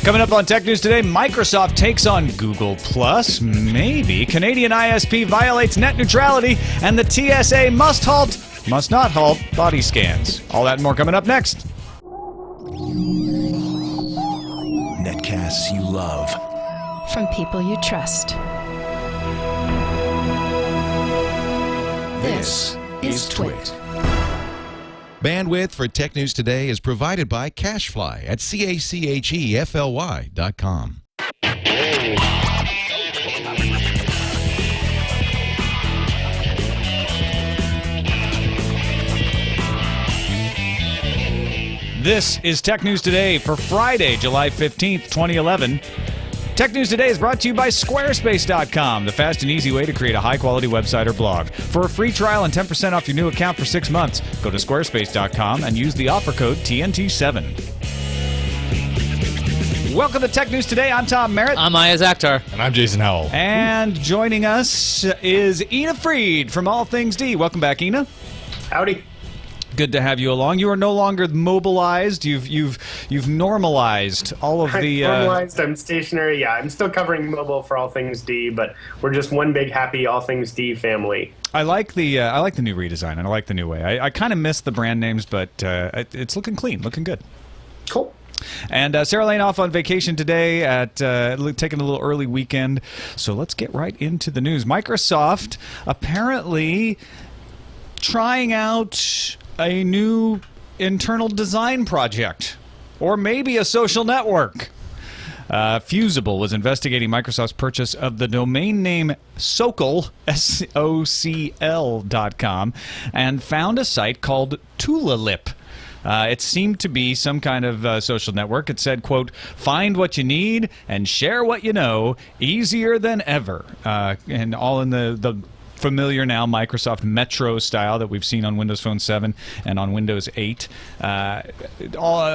Coming up on Tech News Today, Microsoft takes on Google+, maybe. Canadian ISP violates net neutrality, and the TSA must not halt body scans. All that and more coming up next. Netcasts you love. From people you trust. This is TWiT. Bandwidth for Tech News Today is provided by Cachefly at CACHEFLY.com. This is Tech News Today for Friday, July 15th, 2011. Tech News Today is brought to you by Squarespace.com, the fast and easy way to create a high-quality website or blog. For a free trial and 10% off your new account for 6 months, go to Squarespace.com and use the offer code TNT7. Welcome to Tech News Today. I'm Tom Merritt. I'm Iyaz Akhtar. And I'm Jason Howell. And joining us is Ina Fried from All Things D. Welcome back, Ina. Howdy. Good to have you along. You are no longer mobilized. You've normalized all of the. Normalized. I'm stationary. Yeah, I'm still covering mobile for All Things D, but we're just one big happy All Things D family. I like the new redesign, and I like the new way. I kind of miss the brand names, but it's looking clean, looking good. Cool. And Sarah Lane off on vacation today, at taking a little early weekend. So let's get right into the news. Microsoft apparently trying out a new internal design project, or maybe a social network. Fusible was investigating Microsoft's purchase of the domain name Socl, SOCL.com, and found a site called Tulalip. It seemed to be some kind of social network. It said, quote, find what you need and share what you know, easier than ever. And all in the familiar now Microsoft Metro style that we've seen on Windows Phone 7 and on Windows 8.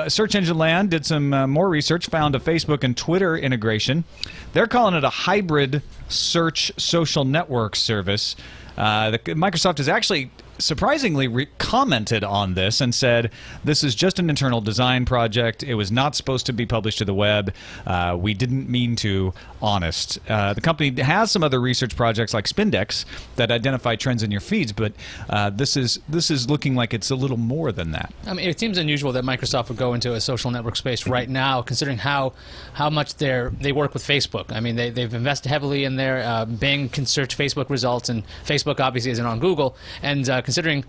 Search Engine Land did some more research, found a Facebook and Twitter integration. They're calling it a hybrid search social network service. Microsoft has actually surprisingly commented on this and said, this is just an internal design project. It was not supposed to be published to the web. We didn't mean to, honest. The company has some other research projects like Spindex that identify trends in your feeds, but this is looking like it's a little more than that. I mean, it seems unusual that Microsoft would go into a social network space right now, considering how much they work with Facebook. I mean, they've invested heavily in there. Bing can search Facebook results, and Facebook obviously isn't on Google. And considering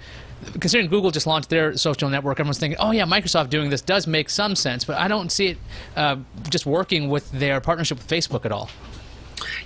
Google just launched their social network, everyone's thinking, oh yeah, Microsoft doing this does make some sense, but I don't see it just working with their partnership with Facebook at all.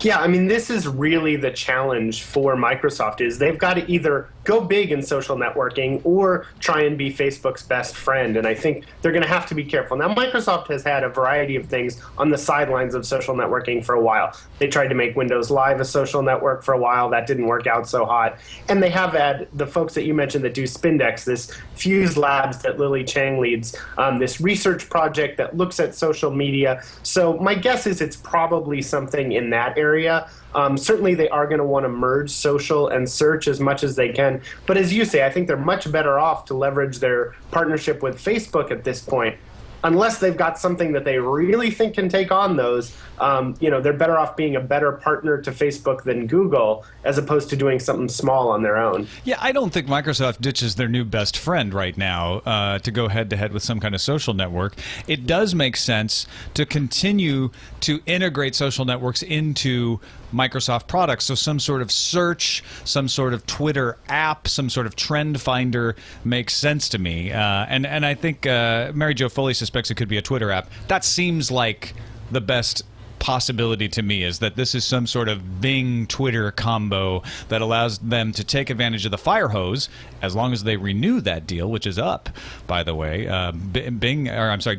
Yeah, I mean, this is really the challenge for Microsoft, is they've got to either go big in social networking or try and be Facebook's best friend, and I think they're going to have to be careful. Now, Microsoft has had a variety of things on the sidelines of social networking for a while. They tried to make Windows Live a social network for a while. That didn't work out so hot. And they have had the folks that you mentioned that do Spindex, this Fuse Labs that Lily Chang leads, this research project that looks at social media. So my guess is it's probably something in that area. Certainly they are going to want to merge social and search as much as they can. But as you say, I think they're much better off to leverage their partnership with Facebook at this point. Unless they've got something that they really think can take on those, they're better off being a better partner to Facebook than Google, as opposed to doing something small on their own. Yeah, I don't think Microsoft ditches their new best friend right now to go head-to-head with some kind of social network. It does make sense to continue to integrate social networks into Microsoft products, so some sort of search, some sort of Twitter app, some sort of trend finder makes sense to me. And I think Mary Jo Foley suspects it could be a Twitter app. That seems like the best possibility to me, is that this is some sort of Bing Twitter combo that allows them to take advantage of the fire hose, as long as they renew that deal, which is up, by the way.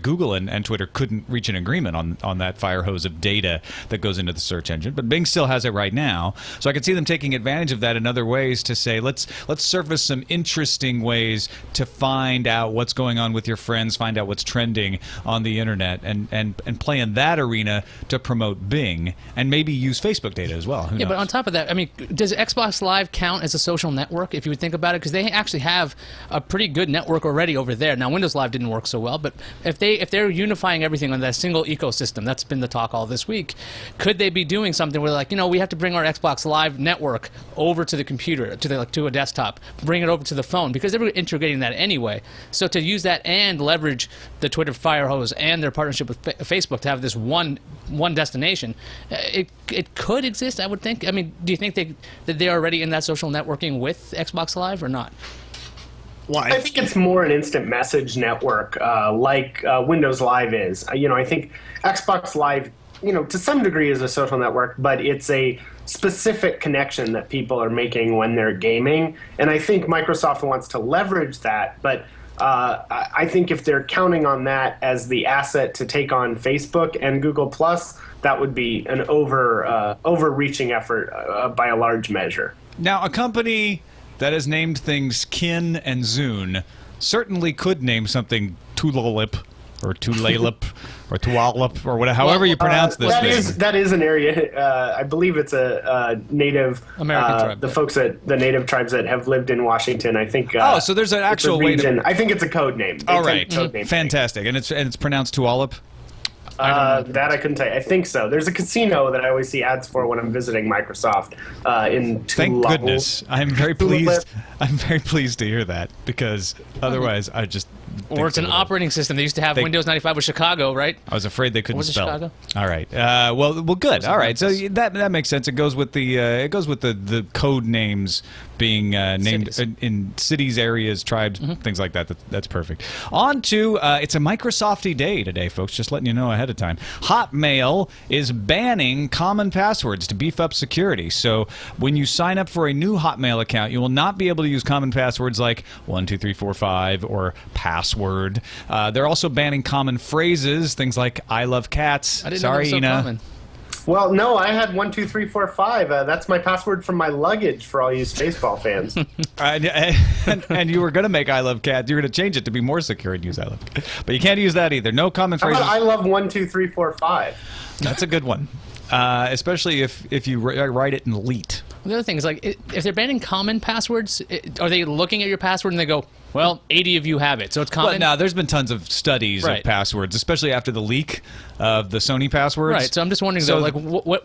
Google and Twitter couldn't reach an agreement on that fire hose of data that goes into the search engine, but Bing still has it right now. So I could see them taking advantage of that in other ways to say, let's surface some interesting ways to find out what's going on with your friends, find out what's trending on the internet, and play in that arena to promote Bing and maybe use Facebook data as well. Who knows? But on top of that, I mean, does Xbox Live count as a social network if you would think about it? Because they actually have a pretty good network already over there. Now, Windows Live didn't work so well, but if they're unifying everything on that single ecosystem, that's been the talk all this week. Could they be doing something where, like, we have to bring our Xbox Live network over to the computer, to a desktop, bring it over to the phone, because they're integrating that anyway. So to use that and leverage the Twitter Firehose and their partnership with Facebook to have this one destination, it could exist, I would think. I mean, do you think that they're already in that social networking with Xbox Live or not? Well, I think it's more an instant message network like Windows Live is. I think Xbox Live, to some degree is a social network, but it's a specific connection that people are making when they're gaming. And I think Microsoft wants to leverage that, but I think if they're counting on that as the asset to take on Facebook and Google+, that would be an overreaching effort by a large measure. Now, a company that has named things Kin and Zune certainly could name something Tulalip or Tulalip or Tualip or whatever, however you pronounce this thing. That is an area. I believe it's a native American tribe. The native tribes that have lived in Washington. I think. So there's an actual way to. I think it's a code name. All right, fantastic, and it's pronounced Tualip. That I couldn't tell you. I think so. There's a casino that I always see ads for when I'm visiting Microsoft in Thank goodness. I'm very pleased. I'm very pleased to hear that, because otherwise I just. Or it's an operating system. They used to have Windows 95 with Chicago, right? I was afraid they couldn't spell. Chicago? All right. Well, good. All right. So that makes sense. It goes with the code names being named in cities, areas, tribes, things like that. That's perfect. On to it's a Microsofty day today, folks. Just letting you know ahead of time. Hotmail is banning common passwords to beef up security. So when you sign up for a new Hotmail account, you will not be able to use common passwords like 12345 or password. They're also banning common phrases, things like "I love cats." I didn't Sorry, know it was so Ina. common. Well, no, I had 12345. That's my password for my luggage for all you Spaceball fans. And you were going to make "I love cats." You were going to change it to be more secure and use "I love cats." But you can't use that either. No common phrases. I love 12345. That's a good one, especially if you write it in leet. The other thing is, like, if they're banning common passwords, are they looking at your password and they go, well, 80 of you have it, so it's common? Well, no, there's been tons of studies of passwords, especially after the leak of the Sony passwords. Right, so I'm just wondering, though, like,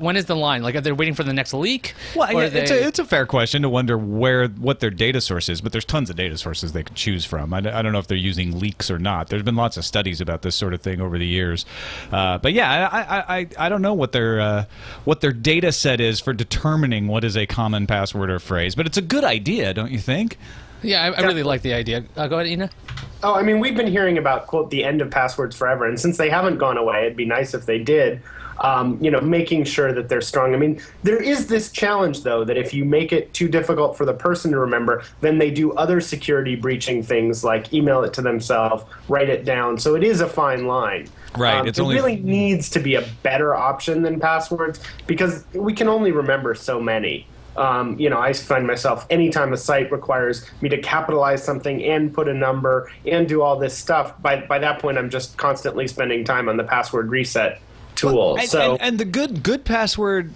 when is the line? Like, are they waiting for the next leak? Well, it's a fair question to wonder what their data source is, but there's tons of data sources they could choose from. I don't know if they're using leaks or not. There's been lots of studies about this sort of thing over the years. But yeah, I don't know what their data set is for determining what is a common password or phrase, but it's a good idea, don't you think? Yeah, I really like the idea. Go ahead, Ina. Oh, I mean, we've been hearing about, quote, the end of passwords forever, and since they haven't gone away, it'd be nice if they did. Making sure that they're strong. I mean, there is this challenge, though, that if you make it too difficult for the person to remember, then they do other security breaching things like email it to themselves, write it down. So it is a fine line. Right. It really needs to be a better option than passwords, because we can only remember so many. I find myself, anytime a site requires me to capitalize something and put a number and do all this stuff, by that point I'm just constantly spending time on the password reset tool. And the good password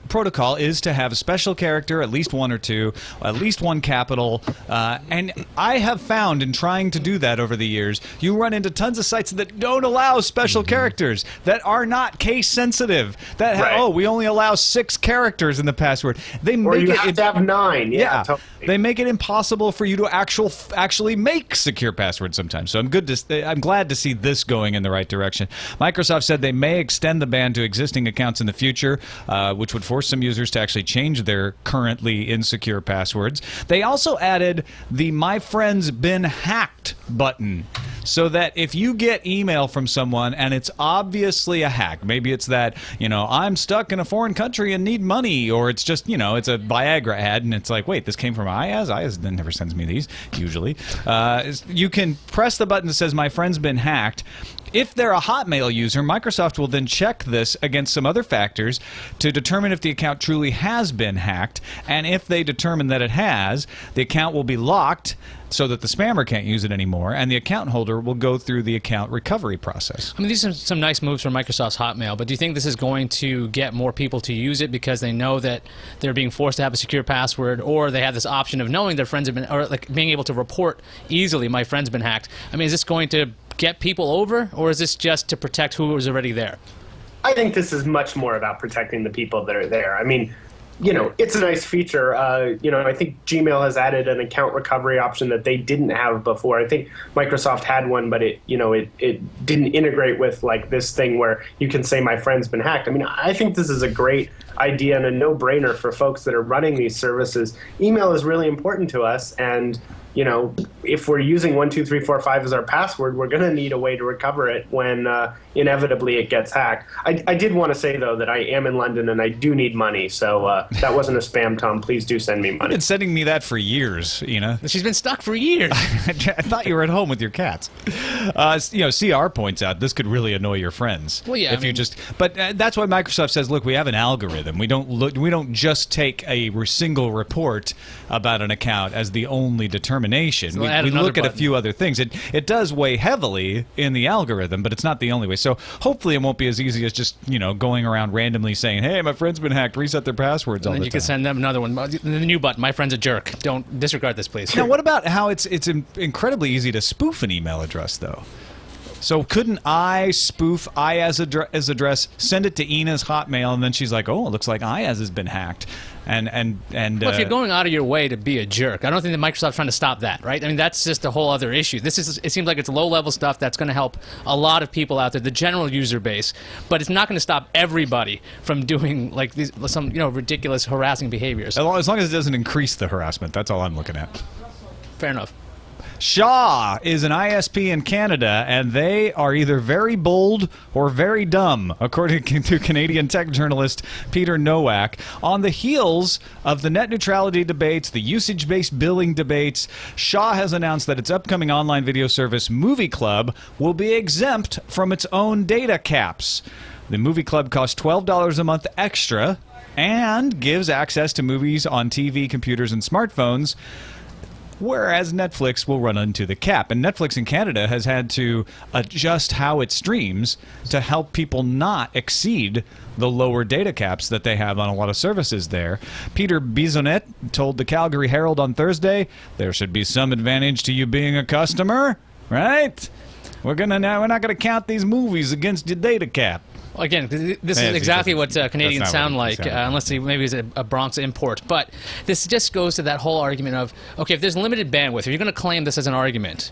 protocol is to have a special character, at least one or two, at least one capital. And I have found in trying to do that over the years, you run into tons of sites that don't allow special characters, that are not case sensitive, that we only allow 6 characters in the password. They make you have to have 9. Yeah, totally. They make it impossible for you to actually make secure passwords sometimes. So I'm glad to see this going in the right direction. Microsoft said they may extend the ban to existing accounts in the future, which would force some users to actually change their currently insecure passwords. They also added the "My Friend's Been Hacked" button, so that if you get email from someone and it's obviously a hack, maybe it's that, I'm stuck in a foreign country and need money, or it's just, it's a Viagra ad and it's like, wait, this came from Iyaz? Iyaz never sends me these, usually. You can press the button that says "My Friend's Been Hacked." If they're a Hotmail user, Microsoft will then check this against some other factors to determine if the account truly has been hacked. And if they determine that it has, the account will be locked so that the spammer can't use it anymore, and the account holder will go through the account recovery process. I mean, these are some nice moves from Microsoft's Hotmail, but do you think this is going to get more people to use it because they know that they're being forced to have a secure password, or they have this option of knowing their friends have been, or like being able to report easily, my friend's been hacked? I mean, is this going to get people over, or is this just to protect who was already there? I think this is much more about protecting the people that are there. I mean, it's a nice feature. I think Gmail has added an account recovery option that they didn't have before. I think Microsoft had one, but it didn't integrate with like this thing where you can say my friend's been hacked. I mean, I think this is a great idea and a no-brainer for folks that are running these services. Email is really important to us, and if we're using 1, 2, 3, 4, 5 as our password, we're going to need a way to recover it when inevitably it gets hacked. I did want to say, though, that I am in London and I do need money. So that wasn't a spam, Tom. Please do send me money. You've been sending me that for years, She's been stuck for years. I thought you were at home with your cats. CR points out this could really annoy your friends. Well, yeah. But that's why Microsoft says, look, we have an algorithm. We don't just take a single report about an account as the only determination. So we look at a few other things. It does weigh heavily in the algorithm, but it's not the only way. So hopefully it won't be as easy as just going around randomly saying, hey, my friend's been hacked, reset their passwords all the time. You can send them another one. The new button, my friend's a jerk. Don't disregard this, please. Now, what about how it's incredibly easy to spoof an email address, though? So couldn't I spoof Iyaz's address, send it to Ina's Hotmail, and then she's like, oh, it looks like Iyaz has been hacked. And well, if you're going out of your way to be a jerk, I don't think that Microsoft's trying to stop that, right? I mean, that's just a whole other issue. It seems like it's low-level stuff that's going to help a lot of people out there, the general user base, but it's not going to stop everybody from doing like some ridiculous harassing behaviors. As long as it doesn't increase the harassment, that's all I'm looking at. Fair enough. Shaw is an ISP in Canada, and they are either very bold or very dumb, according to Canadian tech journalist Peter Nowak. On the heels of the net neutrality debates, the usage-based billing debates, Shaw has announced that its upcoming online video service, Movie Club, will be exempt from its own data caps. The Movie Club costs $12 a month extra and gives access to movies on TV, computers, and smartphones, whereas Netflix will run into the cap. And Netflix in Canada has had to adjust how it streams to help people not exceed the lower data caps that they have on a lot of services there. Peter Bisonnet told the Calgary Herald on Thursday, there should be some advantage to you being a customer, right? We're not gonna count these movies against your data cap. Again, this is exactly what Canadians sound like, unless maybe it's a Bronx import. But this just goes to that whole argument of, okay, if there's limited bandwidth, if you're going to claim this as an argument,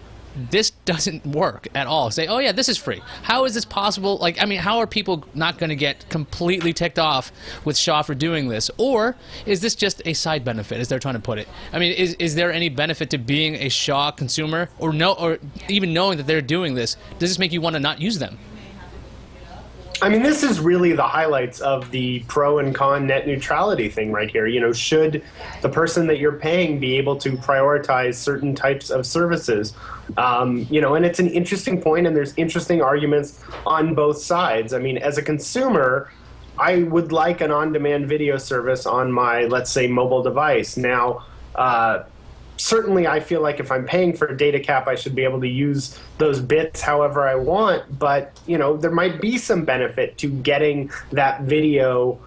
this doesn't work at all. Say, oh yeah, this is free. How is this possible? Like, I mean, how are people not going to get completely ticked off with Shaw for doing this? Or is this just a side benefit, as they're trying to put it? I mean, is there any benefit to being a Shaw consumer, or even knowing that they're doing this? Does this make you want to not use them? I mean, this is really the highlights of the pro and con net neutrality thing right here. Should the person that you're paying be able to prioritize certain types of services? And it's an interesting point, and there's interesting arguments on both sides. I mean, as a consumer, I would like an on-demand video service on my, let's say, mobile device. Now, certainly I feel like if I'm paying for a data cap, I should be able to use those bits however I want, but there might be some benefit to getting that video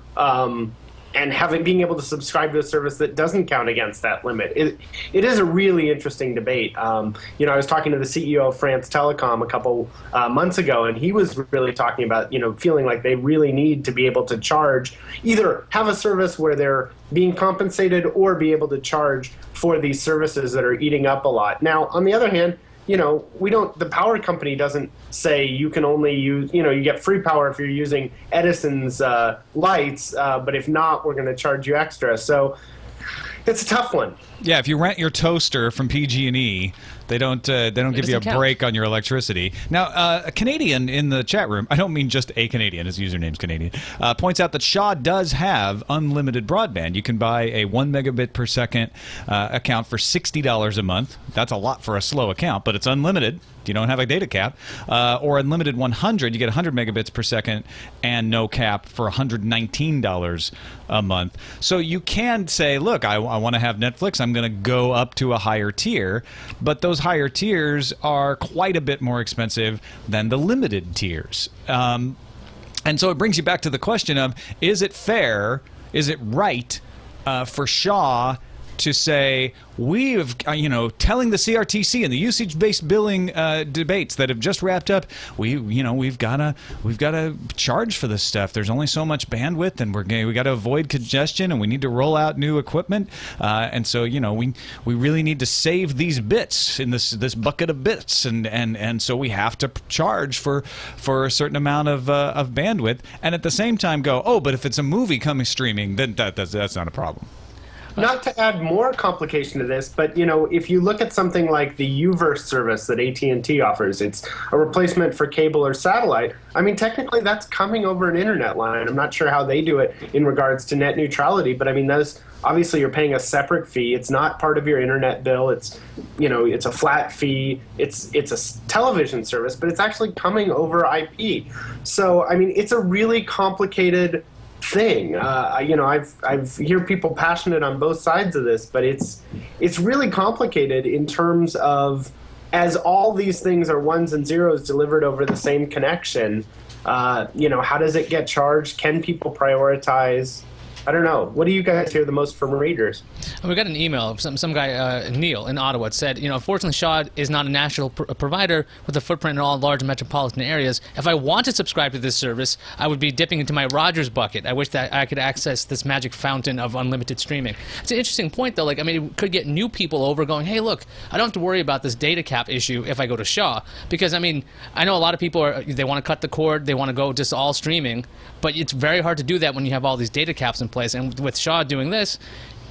and being able to subscribe to a service that doesn't count against that limit. It is a really interesting debate. I was talking to the CEO of France Telecom a couple months ago, and he was really talking about feeling like they really need to be able to charge, either have a service where they're being compensated or be able to charge for these services that are eating up a lot. Now, on the other hand, the power company doesn't say you can only use, you get free power if you're using Edison's lights, but if not, we're going to charge you extra. So it's a tough one. Yeah, if you rent your toaster from PG&E They don't give you a doesn't count. break on your electricity. Now, a Canadian in the chat room, I don't mean just a Canadian, his username's Canadian, points out that Shaw does have unlimited broadband. You can buy a 1 megabit per second account for $60 a month. That's a lot for a slow account, but it's unlimited. You don't have a data cap. Or unlimited 100, you get 100 megabits per second and no cap for $119 a month. So you can say, look, I want to have Netflix. I'm going to go up to a higher tier. But those higher tiers are quite a bit more expensive than the limited tiers. And so it brings you back to the question of, is it fair, is it right for Shaw to say, we've, telling the CRTC and the usage-based billing debates that have just wrapped up, we've got to charge for this stuff. There's only so much bandwidth, and we got to avoid congestion, and we need to roll out new equipment, and so we really need to save these bits in this bucket of bits, and so we have to charge for a certain amount of bandwidth, and at the same time go, oh, but if it's a movie coming streaming, then that's not a problem. Not to add more complication to this, but if you look at something like the Uverse service that AT&T offers, it's a replacement for cable or satellite. I mean, technically that's coming over an internet line. I'm not sure how they do it in regards to net neutrality, but I mean, those obviously you're paying a separate fee. It's not part of your internet bill. It's it's a flat fee. It's a television service, but it's actually coming over IP. So I mean, it's a really complicated thing. I've hear people passionate on both sides of this, but it's really complicated in terms of, as all these things are ones and zeros delivered over the same connection, how does it get charged? Can people prioritize? I don't know. What do you guys hear the most from readers? We got an email of some guy, Neil, in Ottawa. It said, unfortunately, Shaw is not a national provider with a footprint in all large metropolitan areas. If I want to subscribe to this service, I would be dipping into my Rogers bucket. I wish that I could access this magic fountain of unlimited streaming. It's an interesting point, though. It could get new people over going, hey, look, I don't have to worry about this data cap issue if I go to Shaw. Because, I know a lot of people, they want to cut the cord, they want to go just all streaming, but it's very hard to do that when you have all these data caps in place. And with Shaw doing this,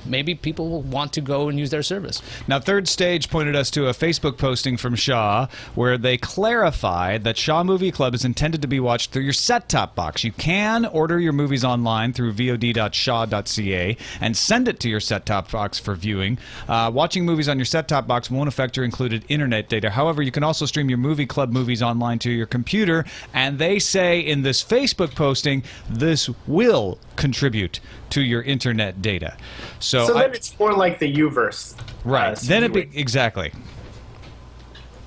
maybe people will want to go and use their service. Now, Third Stage pointed us to a Facebook posting from Shaw where they clarified that Shaw Movie Club is intended to be watched through your set-top box. You can order your movies online through vod.shaw.ca and send it to your set-top box for viewing. Watching movies on your set-top box won't affect your included internet data. However, you can also stream your Movie Club movies online to your computer, and they say in this Facebook posting, this will contribute to your internet data. So then it's more like the Uverse. Right. Then exactly.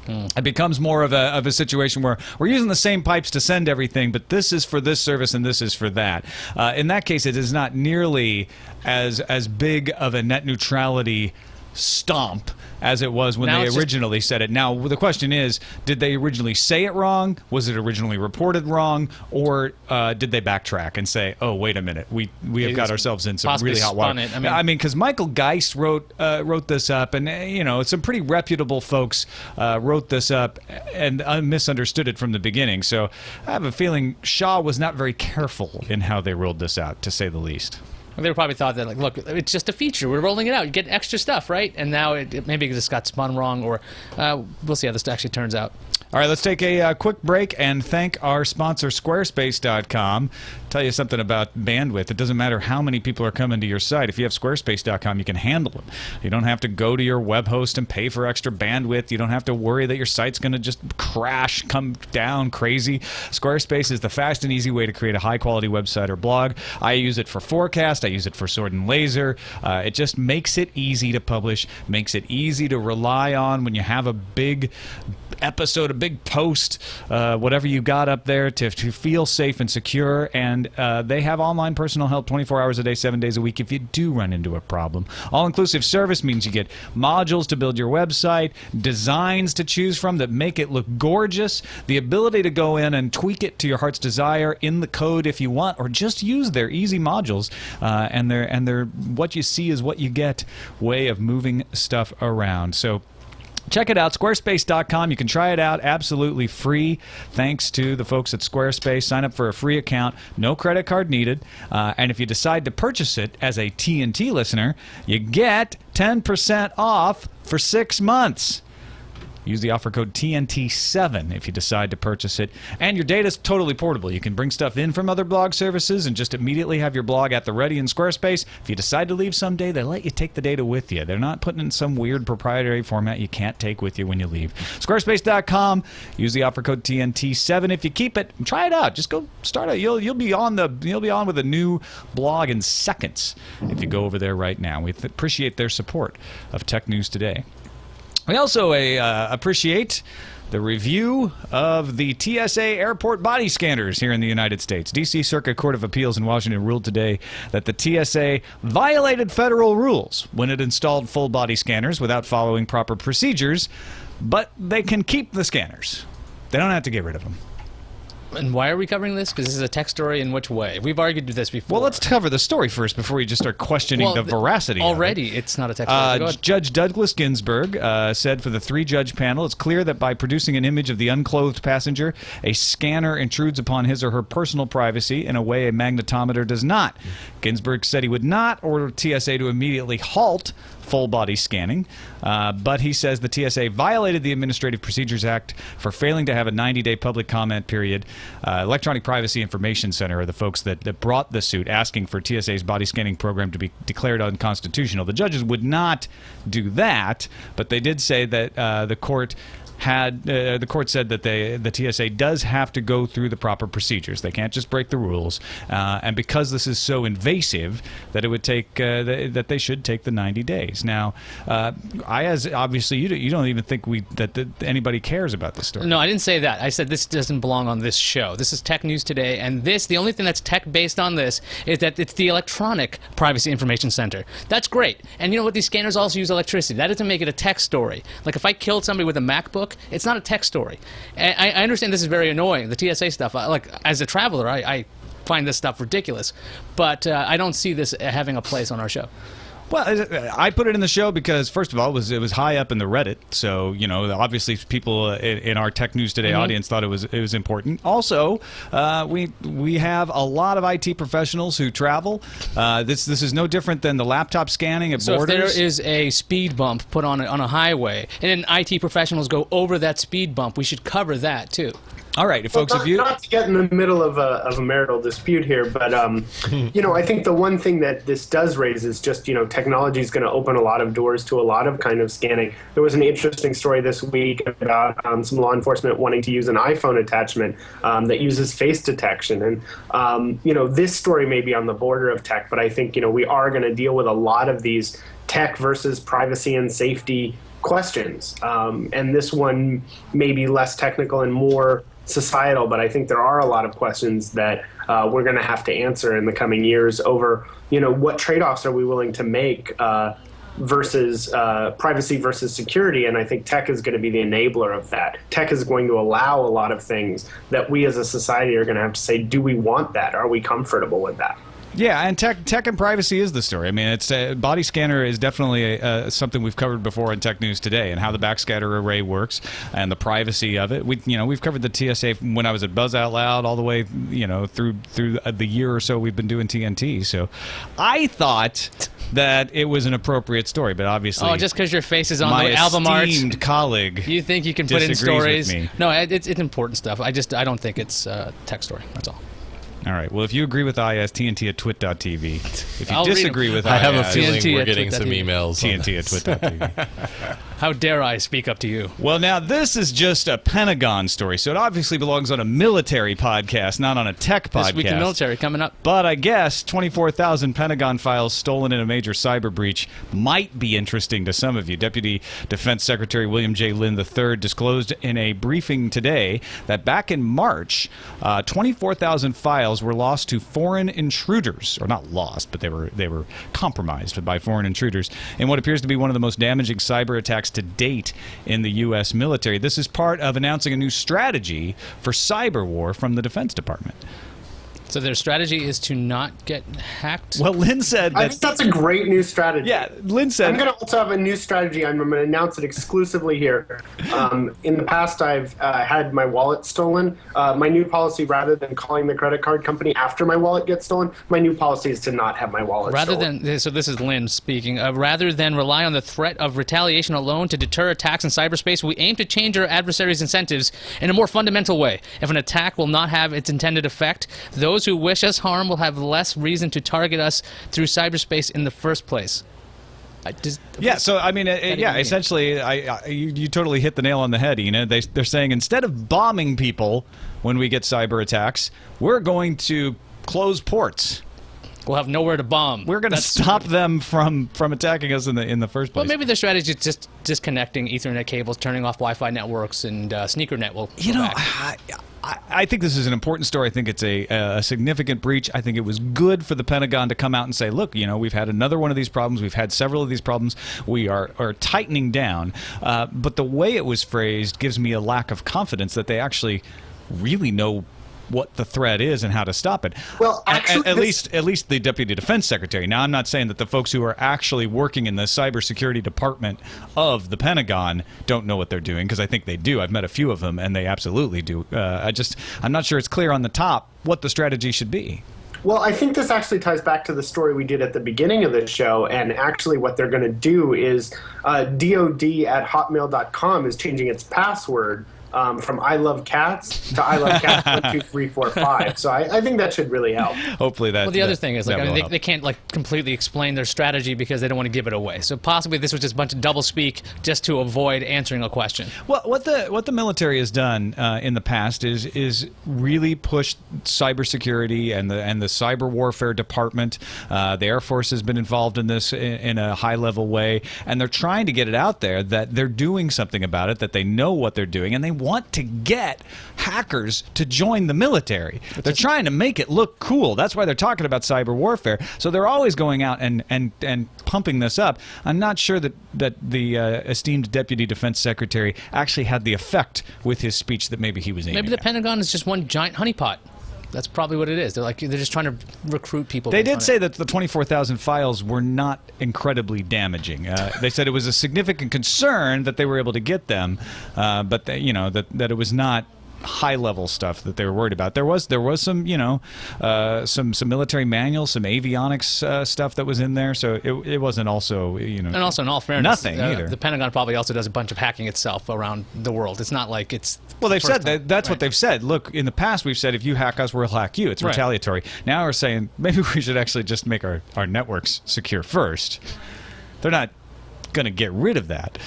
It becomes more of a situation where we're using the same pipes to send everything, but this is for this service and this is for that. In that case, it is not nearly as big of a net neutrality stomp as it was when they originally said it. Now, the question is, did they originally say it wrong? Was it originally reported wrong? Or did they backtrack and say, oh, wait a minute, we have got ourselves in some really hot water? Because Michael Geist wrote this up, and some pretty reputable folks wrote this up and misunderstood it from the beginning. So I have a feeling Shaw was not very careful in how they rolled this out, to say the least. They probably thought that, look, it's just a feature. We're rolling it out. You get extra stuff, right? And now maybe it just got spun wrong, or we'll see how this actually turns out. All right, let's take a quick break and thank our sponsor, Squarespace.com. Tell you something about bandwidth. It doesn't matter how many people are coming to your site. If you have Squarespace.com, you can handle them. You don't have to go to your web host and pay for extra bandwidth. You don't have to worry that your site's going to just crash, come down crazy. Squarespace is the fast and easy way to create a high-quality website or blog. I use it for Forecast. I use it for Sword and Laser. It just makes it easy to publish, makes it easy to rely on when you have a big episode, a big post, whatever you got up there, to feel safe and secure. And they have online personal help 24 hours a day, 7 days a week if you do run into a problem. All-inclusive service means you get modules to build your website, designs to choose from that make it look gorgeous, the ability to go in and tweak it to your heart's desire in the code if you want, or just use their easy modules and their what you see is what you get way of moving stuff around. So check it out, Squarespace.com. You can try it out absolutely free thanks to the folks at Squarespace. Sign up for a free account, no credit card needed. And if you decide to purchase it as a TNT listener, you get 10% off for 6 months. Use the offer code TNT7 if you decide to purchase it. And your data is totally portable. You can bring stuff in from other blog services and just immediately have your blog at the ready in Squarespace. If you decide to leave someday, they let you take the data with you. They're not putting it in some weird proprietary format you can't take with you when you leave. Squarespace.com. Use the offer code TNT7 if you keep it. Try it out. Just go start it. You'll be on with a new blog in seconds if you go over there right now. We appreciate their support of Tech News Today. We also appreciate the review of the TSA airport body scanners here in the United States. D.C. Circuit Court of Appeals in Washington ruled today that the TSA violated federal rules when it installed full body scanners without following proper procedures, but they can keep the scanners. They don't have to get rid of them. And why are we covering this? Because this is a tech story in which way? We've argued this before. Well, let's cover the story first before we just start questioning the veracity already, of it. It's not a tech story. Judge Douglas Ginsburg said for the three-judge panel, it's clear that by producing an image of the unclothed passenger, a scanner intrudes upon his or her personal privacy in a way a magnetometer does not. Ginsburg said he would not order TSA to immediately halt full-body scanning, but he says the TSA violated the Administrative Procedures Act for failing to have a 90-day public comment period. Electronic Privacy Information Center are the folks that brought the suit, asking for TSA's body scanning program to be declared unconstitutional. The judges would not do that, but they did say that the court said that the TSA does have to go through the proper procedures. They can't just break the rules, and because this is so invasive, that it would take that they should take the 90 days. Now, Iyaz, obviously, you don't even think that anybody cares about this story. No, I didn't say that. I said this doesn't belong on this show. This is Tech News Today, and the only thing that's tech based on this is that it's the Electronic Privacy Information Center. That's great. And you know what? These scanners also use electricity. That doesn't make it a tech story. Like if I killed somebody with a MacBook, it's not a tech story. And I understand this is very annoying, the TSA stuff. As a traveler, I find this stuff ridiculous. But I don't see this having a place on our show. Well, I put it in the show because, first of all, it was high up in the Reddit. So, obviously people in our Tech News Today audience thought it was important. Also, we have a lot of IT professionals who travel. This is no different than the laptop scanning at borders. So if there is a speed bump put on a highway, and then IT professionals go over that speed bump, we should cover that, too. All right, folks, not to get in the middle of a marital dispute here, but I think the one thing that this does raise is just technology is going to open a lot of doors to a lot of kind of scanning. There was an interesting story this week about some law enforcement wanting to use an iPhone attachment that uses face detection, and this story may be on the border of tech, but I think we are going to deal with a lot of these tech versus privacy and safety questions, and this one may be less technical and more societal, but I think there are a lot of questions that we're going to have to answer in the coming years over, what trade-offs are we willing to make versus privacy versus security, and I think tech is going to be the enabler of that. Tech is going to allow a lot of things that we as a society are going to have to say, do we want that? Are we comfortable with that? Yeah, and tech and privacy is the story. I mean, it's body scanner is definitely something we've covered before in Tech News Today, and how the backscatter array works and the privacy of it. We've covered the TSA when I was at Buzz Out Loud all the way through the year or so we've been doing TNT. So I thought that it was an appropriate story, but obviously, just because your face is on my the album art, esteemed colleague, you think you can put in stories? With me. No, it's important stuff. I don't think it's a tech story. That's all. All right. Well, if you agree with Iyaz, TNT at twit.tv. If you I'll disagree with Iyaz, I have a feeling TNT we're at getting some twit.tv. emails. TNT at twit.tv. How dare I speak up to you? Well, now, this is just a Pentagon story, so it obviously belongs on a military podcast, not on a tech podcast. This Week in Military coming up. But I guess 24,000 Pentagon files stolen in a major cyber breach might be interesting to some of you. Deputy Defense Secretary William J. Lynn III disclosed in a briefing today that back in March, 24,000 files were lost to foreign intruders, or not lost, but they were compromised by foreign intruders in what appears to be one of the most damaging cyber attacks to date in the U.S. military. This is part of announcing a new strategy for cyber war from the Defense Department. So their strategy is to not get hacked? Well, Lynn said I that. think that's a great new strategy. Yeah, Lynn said. I'm going to also have a new strategy. I'm going to announce it exclusively here. In the past, I've had my wallet stolen. My new policy, rather than calling the credit card company after my wallet gets stolen, my new policy is to not have my wallet stolen. So this is Lynn speaking. Rather than rely on the threat of retaliation alone to deter attacks in cyberspace, we aim to change our adversaries' incentives in a more fundamental way. If an attack will not have its intended effect, those who wish us harm will have less reason to target us through cyberspace in the first place. So I mean, essentially, you totally hit the nail on the head, Ina. They're saying instead of bombing people when we get cyber attacks, we're going to close ports. We'll have nowhere to bomb. We're going to stop them from attacking us in the first place. Well, maybe their strategy is just disconnecting Ethernet cables, turning off Wi-Fi networks, and SneakerNet will go back. I think this is an important story. I think it's a significant breach. I think it was good for the Pentagon to come out and say, look, we've had another one of these problems. We've had several of these problems. We are tightening down. But the way it was phrased gives me a lack of confidence that they actually really know what the threat is and how to stop it. Well, actually, at least the Deputy Defense Secretary. Now, I'm not saying that the folks who are actually working in the cybersecurity department of the Pentagon don't know what they're doing, because I think they do. I've met a few of them, and they absolutely do. I'm not sure it's clear on the top what the strategy should be. Well, I think this actually ties back to the story we did at the beginning of the show, and actually what they're going to do is DOD@hotmail.com is changing its password from I love cats to I love cats 1, 2, 3, 4, 5. So I think that should really help. Hopefully that. Well, the other thing is, they can't completely explain their strategy because they don't want to give it away. So possibly this was just a bunch of doublespeak just to avoid answering a question. Well, what the military has done in the past is really push cybersecurity and the cyber warfare department. The Air Force has been involved in this in a high level way, and they're trying to get it out there that they're doing something about it, that they know what they're doing, and they want to get hackers to join the military. They're trying to make it look cool. That's why they're talking about cyber warfare. So they're always going out and pumping this up. I'm not sure that the esteemed Deputy Defense Secretary actually had the effect with his speech that maybe he was aiming Maybe the at. Pentagon is just one giant honeypot. That's probably what it is. They're just trying to recruit people. They did say that the 24,000 files were not incredibly damaging. They said it was a significant concern that they were able to get them, but that it was not high-level stuff that they were worried about. There was some some military manuals, some avionics stuff that was in there, so it wasn't also And also, in all fairness, nothing either. The Pentagon probably also does a bunch of hacking itself around the world. It's not like it's. Well, they've said time. that's Right. what they've said. Look, in the past we've said if you hack us, we'll hack you. It's Right. retaliatory. Now we're saying maybe we should actually just make our networks secure first. They're not going to get rid of that.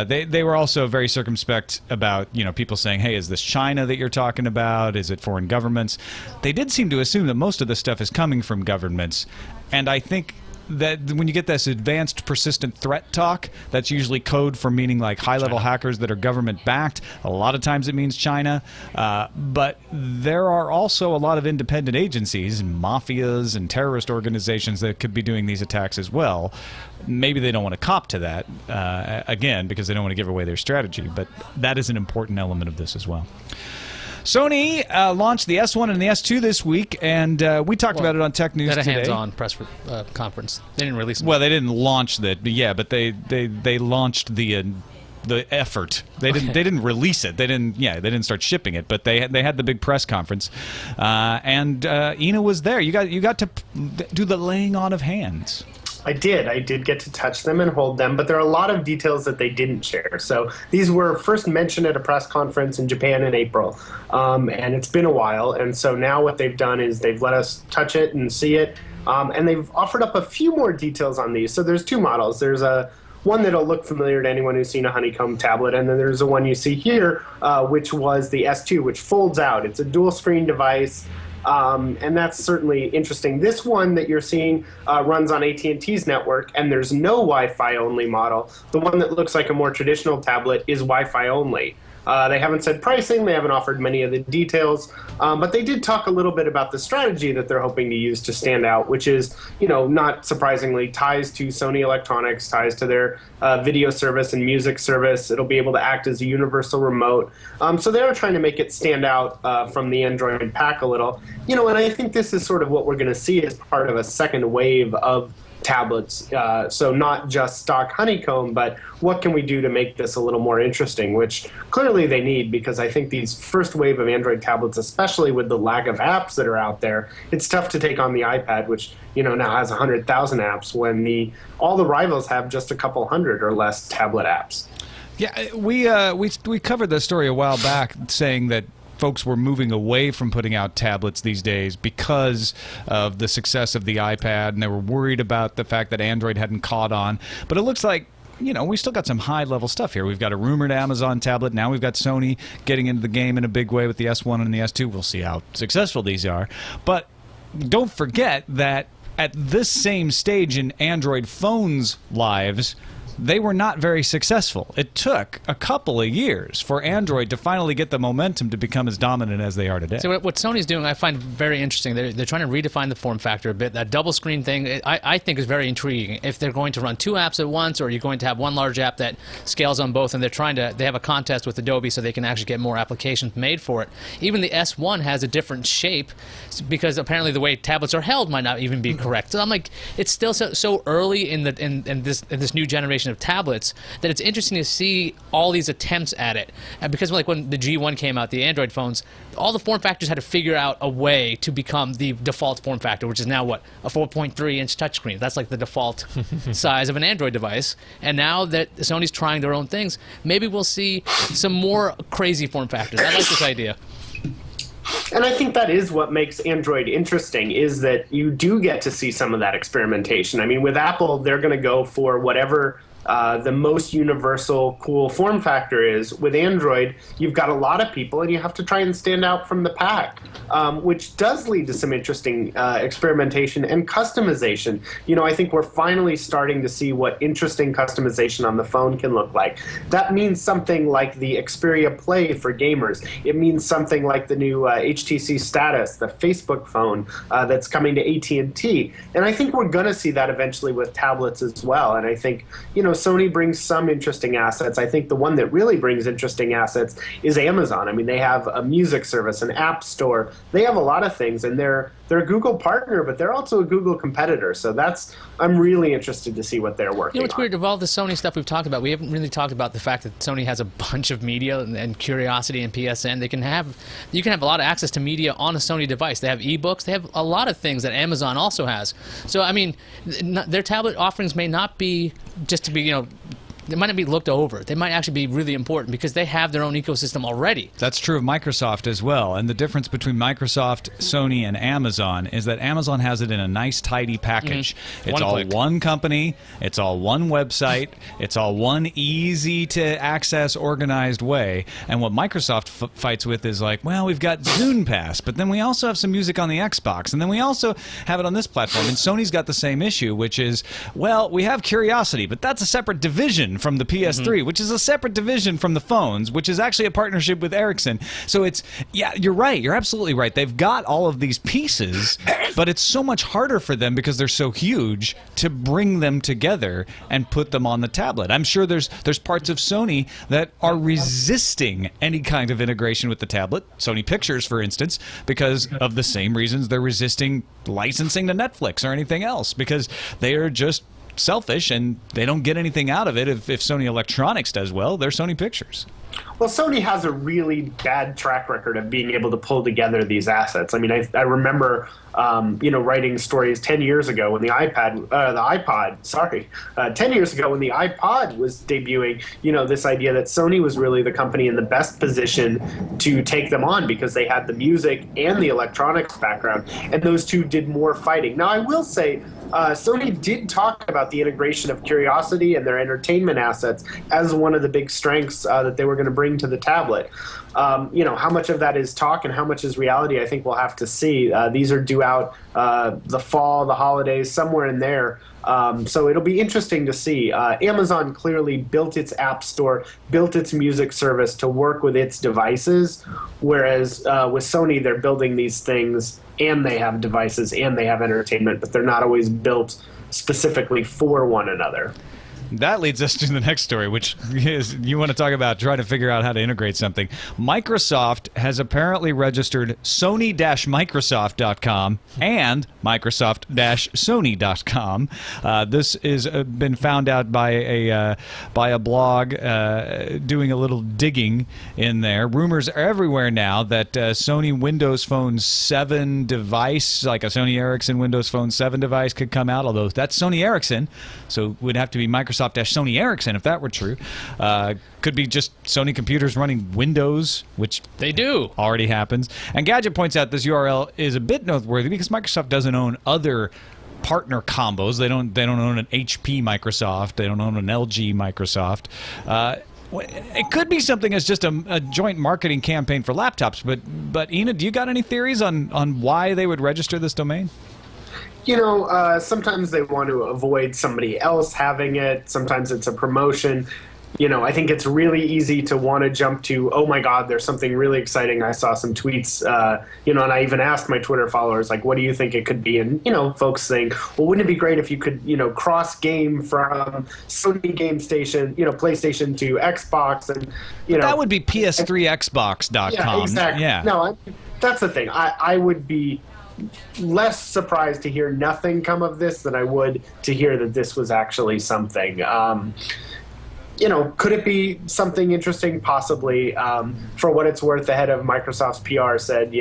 They were also very circumspect about people saying, hey, is this China that you're talking about? Is it foreign governments? They did seem to assume that most of this stuff is coming from governments, and I think that when you get this advanced persistent threat talk, that's usually code for meaning like high-level hackers that are government-backed. A lot of times it means China. But there are also a lot of independent agencies and mafias and terrorist organizations that could be doing these attacks as well. Maybe they don't want to cop to that, again, because they don't want to give away their strategy. But that is an important element of this as well. Sony launched the S1 and the S2 this week, and we talked about it on Tech News today. Today. They had a hands-on press conference. They didn't release them. Well, they didn't launch that, but they launched the effort. They didn't release it. They didn't start shipping it, but they had the big press conference, and Ina was there. You got to do the laying on of hands. I did get to touch them and hold them, but there are a lot of details that they didn't share. So these were first mentioned at a press conference in Japan in April, and it's been a while. And so now what they've done is they've let us touch it and see it, and they've offered up a few more details on these. So there's two models. There's one that'll look familiar to anyone who's seen a honeycomb tablet, and then there's the one you see here, which was the S2, which folds out. It's a dual-screen device. And that's certainly interesting. This one that you're seeing runs on AT&T's network, and there's no Wi-Fi only model. The one that looks like a more traditional tablet is Wi-Fi only. They haven't said pricing. They haven't offered many of the details. But they did talk a little bit about the strategy that they're hoping to use to stand out, which is, not surprisingly, ties to Sony Electronics, ties to their video service and music service. It'll be able to act as a universal remote. So they're trying to make it stand out from the Android pack a little. And I think this is sort of what we're going to see as part of a second wave of tablets. So not just stock honeycomb, but what can we do to make this a little more interesting, which clearly they need, because I think these first wave of Android tablets, especially with the lack of apps that are out there, it's tough to take on the iPad, which now has 100,000 apps when all the rivals have just a couple hundred or less tablet apps. Yeah, we covered this story a while back, saying that folks were moving away from putting out tablets these days because of the success of the iPad, and they were worried about the fact that Android hadn't caught on. But it looks like, we still got some high-level stuff here. We've got a rumored Amazon tablet. Now we've got Sony getting into the game in a big way with the S1 and the S2. We'll see how successful these are. But don't forget that at this same stage in Android phones' lives, they were not very successful. It took a couple of years for Android to finally get the momentum to become as dominant as they are today. So what Sony's doing, I find very interesting. They're trying to redefine the form factor a bit. That double screen thing, I think, is very intriguing. If they're going to run two apps at once, or you're going to have one large app that scales on both, and they have a contest with Adobe so they can actually get more applications made for it. Even the S1 has a different shape because apparently the way tablets are held might not even be correct. So I'm like, it's still so early in this new generation of tablets that it's interesting to see all these attempts at it. And because when the G1 came out, the Android phones, all the form factors had to figure out a way to become the default form factor, which is now a 4.3-inch touchscreen. That's like the default size of an Android device. And now that Sony's trying their own things, maybe we'll see some more crazy form factors. I like this idea. And I think that is what makes Android interesting, is that you do get to see some of that experimentation. I mean, with Apple, they're going to go for whatever the most universal cool form factor is. With Android, you've got a lot of people, and you have to try and stand out from the pack, which does lead to some interesting experimentation and customization. I think we're finally starting to see what interesting customization on the phone can look like. That means something like the Xperia Play for gamers. It means something like the new HTC Status, the Facebook phone that's coming to AT&T. And I think we're going to see that eventually with tablets as well. And I think, Sony brings some interesting assets. I think the one that really brings interesting assets is Amazon. I mean, they have a music service, an app store. They have a lot of things, and they're a Google partner, but they're also a Google competitor. So I'm really interested to see what they're working on. It's weird, of all the Sony stuff we've talked about, we haven't really talked about the fact that Sony has a bunch of media and Curiosity and PSN. You can have a lot of access to media on a Sony device. They have ebooks. They have a lot of things that Amazon also has. So, I mean, their tablet offerings may not be just to be, they might not be looked over. They might actually be really important because they have their own ecosystem already. That's true of Microsoft as well. And the difference between Microsoft, Sony, and Amazon is that Amazon has it in a nice, tidy package. It's all one company. It's all one website. It's all one easy-to-access, organized way. And what Microsoft fights with is like, well, we've got Zune Pass, but then we also have some music on the Xbox, and then we also have it on this platform. And Sony's got the same issue, which is, well, we have Curiosity, but that's a separate division from the PS3, which is a separate division from the phones, which is actually a partnership with Ericsson. So you're right. You're absolutely right. They've got all of these pieces, but it's so much harder for them because they're so huge to bring them together and put them on the tablet. I'm sure there's parts of Sony that are resisting any kind of integration with the tablet. Sony Pictures, for instance, because of the same reasons they're resisting licensing to Netflix or anything else, because they are just selfish and they don't get anything out of it. If Sony Electronics does well, they're Sony Pictures. Well, Sony has a really bad track record of being able to pull together these assets. I mean, I remember, writing stories 10 years ago when 10 years ago when the iPod was debuting, this idea that Sony was really the company in the best position to take them on because they had the music and the electronics background, and those two did more fighting. Now, I will say, Sony did talk about the integration of Curiosity and their entertainment assets as one of the big strengths that they were going going to bring to the tablet. How much of that is talk and how much is reality, I think we'll have to see. These are due out the fall, the holidays, somewhere in there. So it'll be interesting to see. Amazon clearly built its app store, built its music service to work with its devices, whereas with Sony, they're building these things and they have devices and they have entertainment, but they're not always built specifically for one another. That leads us to the next story, which is you want to talk about trying to figure out how to integrate something. Microsoft has apparently registered Sony-Microsoft.com and Microsoft-Sony.com. This is been found out by a blog doing a little digging in there. Rumors are everywhere now that Sony Windows Phone 7 device, like a Sony Ericsson Windows Phone 7 device, could come out, although that's Sony Ericsson, so it would have to be Microsoft-Sony Ericsson if that were true. Could be just Sony computers running Windows, which they do already happens. And Gadget points out this URL is a bit noteworthy because Microsoft doesn't own other partner combos. They don't own an HP Microsoft. They don't own an LG Microsoft. It could be something as just a joint marketing campaign for laptops. But Ina, do you got any theories on why they would register this domain? Sometimes they want to avoid somebody else having it. Sometimes it's a promotion. I think it's really easy to want to jump to, oh my God, there's something really exciting. I saw some tweets, and I even asked my Twitter followers, like, what do you think it could be? And, folks saying, well, wouldn't it be great if you could, cross game from Sony Game Station, PlayStation to Xbox and, That would be PS3Xbox.com. Yeah, exactly. Yeah. No, that's the thing. I would be less surprised to hear nothing come of this than I would to hear that this was actually something. Could it be something interesting? Possibly. For what it's worth, the head of Microsoft's PR said,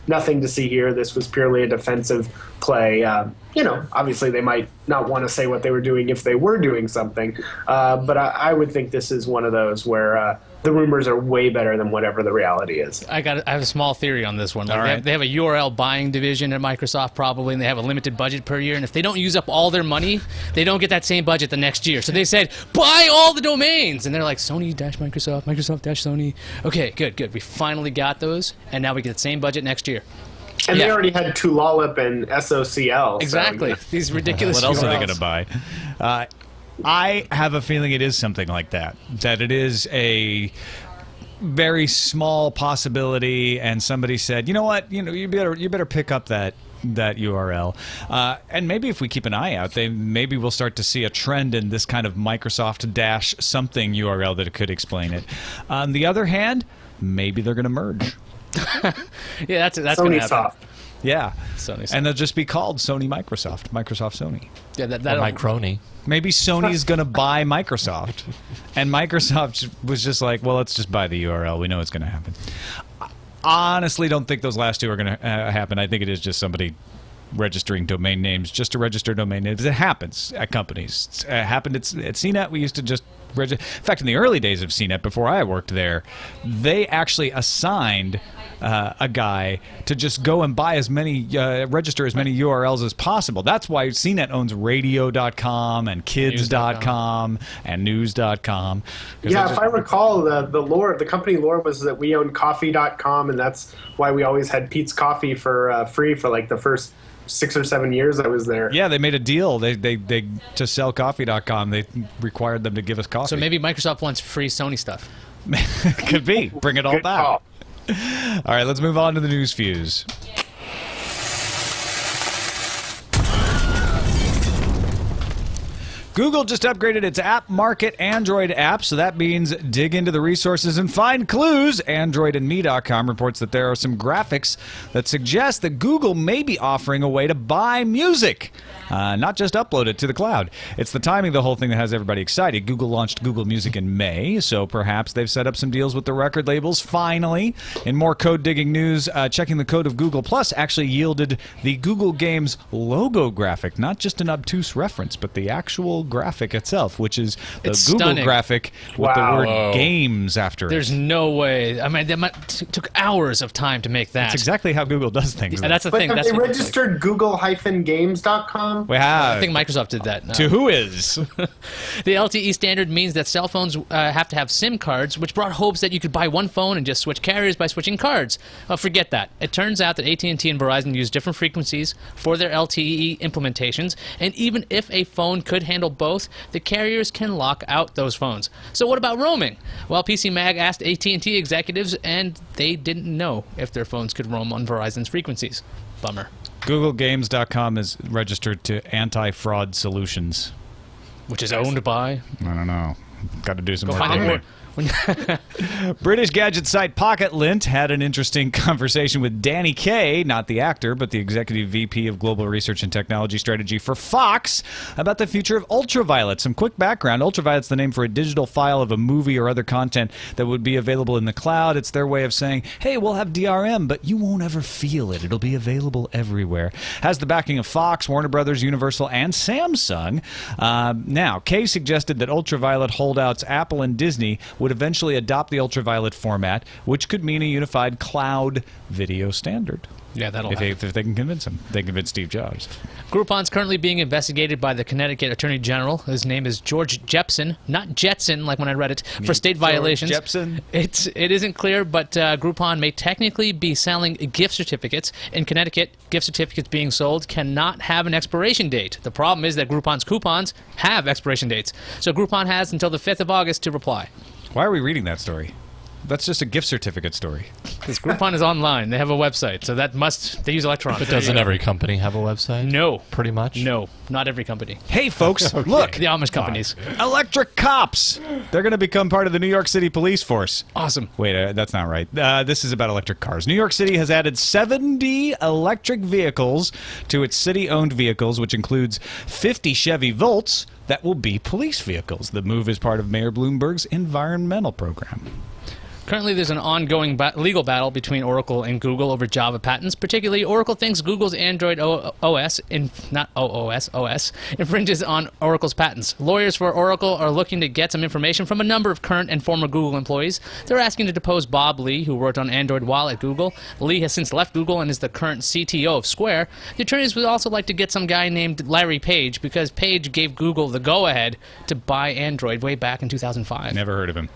nothing to see here. This was purely a defensive play. Obviously they might not want to say what they were doing if they were doing something. But I would think this is one of those where the rumors are way better than whatever the reality is. I have a small theory on this one. All right. They have a URL buying division at Microsoft probably, and they have a limited budget per year. And if they don't use up all their money, they don't get that same budget the next year. So they said, buy all the domains. And they're like, Sony-Microsoft, Microsoft-Sony. Okay, good. We finally got those, and now we get the same budget next year. And they already had Tulalip and SOCL. Exactly. So, These ridiculous What else URLs. are they going to buy? I have a feeling it is something like that. That it is a very small possibility, and somebody said, you know what, you better pick up that URL, and maybe if we keep an eye out, maybe we'll start to see a trend in this kind of Microsoft-something URL that could explain it. On the other hand, maybe they're going to merge. Yeah, that's going to happen. Soft. Yeah, Sony. And they'll just be called Sony Microsoft Sony. Yeah, that my crony. Maybe Sony's going to buy Microsoft, and Microsoft was just like, well, let's just buy the URL. We know it's going to happen. I honestly don't think those last two are going to happen. I think it is just somebody registering domain names just to register domain names. It happens at companies. It happened at CNET. We used to just register. In fact, in the early days of CNET, before I worked there, they actually assigned a guy to just go and buy register as many URLs as possible. That's why CNET owns radio.com and kids.com and news.com. Yeah, if I recall, the lore, the company lore was that we owned coffee.com, and that's why we always had Pete's Coffee for free for like the first 6 or 7 years I was there. Yeah, they made a deal. They to sell coffee.com, they required them to give us coffee. So maybe Microsoft wants free Sony stuff. Could be. Bring it all Good back. call. All right, let's move on to the news fuse. Google just upgraded its App Market Android app, so that means dig into the resources and find clues. AndroidandMe.com reports that there are some graphics that suggest that Google may be offering a way to buy music, not just upload it to the cloud. It's the timing of the whole thing that has everybody excited. Google launched Google Music in May, so perhaps they've set up some deals with the record labels finally. In more code-digging news, checking the code of Google Plus actually yielded the Google Games logo graphic, not just an obtuse reference, but the actual Google graphic itself, which is the It's Google stunning. graphic with the Wow. word Whoa. games after There's it. no way. I mean, took hours of time to make that. That's exactly how Google does things. And that's the But thing. have That's they what it's like. registered Google-games.com? we have. I think Microsoft did that. to who is? The LTE standard means that cell phones have to have SIM cards, which brought hopes that you could buy one phone and just switch carriers by switching cards. Forget that. It turns out that AT&T and Verizon use different frequencies for their LTE implementations, and even if a phone could handle both, the carriers can lock out those phones. So what about roaming? Well, PC Mag asked AT&T executives, and they didn't know if their phones could roam on Verizon's frequencies. Bummer. GoogleGames.com is registered to Anti-Fraud Solutions. Which is owned by... I don't know. Got to do some Go more find digging. out more. British gadget site PocketLint had an interesting conversation with Danny Kaye, not the actor, but the Executive VP of Global Research and Technology Strategy for Fox, about the future of Ultraviolet. Some quick background. Ultraviolet's the name for a digital file of a movie or other content that would be available in the cloud. It's their way of saying, hey, we'll have DRM, but you won't ever feel it. It'll be available everywhere. Has the backing of Fox, Warner Brothers, Universal, and Samsung. Now, Kaye suggested that Ultraviolet holdouts Apple and Disney would eventually adopt the Ultraviolet format, which could mean a unified cloud video standard. Yeah, that'll If happen. they can convince him. They convince Steve Jobs. Groupon's currently being investigated by the Connecticut Attorney General. His name is George Jepson, not Jetson, like when I read it, for state violations. Jepson. It isn't clear, but Groupon may technically be selling gift certificates. In Connecticut, gift certificates being sold cannot have an expiration date. The problem is that Groupon's coupons have expiration dates. So Groupon has until the 5th of August to reply. Why are we reading that story? That's just a gift certificate story. Because Groupon is online. They have a website, so they use electronics. But doesn't every company have a website? No. Pretty much? No, not every company. Hey, folks, look. The Amish companies. Electric cops. They're going to become part of the New York City police force. Awesome. Wait, that's not right. This is about electric cars. New York City has added 70 electric vehicles to its city-owned vehicles, which includes 50 Chevy Volts that will be police vehicles. The move is part of Mayor Bloomberg's environmental program. Currently, there's an ongoing legal battle between Oracle and Google over Java patents. Particularly, Oracle thinks Google's Android OS infringes on Oracle's patents. Lawyers for Oracle are looking to get some information from a number of current and former Google employees. They're asking to depose Bob Lee, who worked on Android while at Google. Lee has since left Google and is the current CTO of Square. The attorneys would also like to get some guy named Larry Page, because Page gave Google the go-ahead to buy Android way back in 2005. Never heard of him.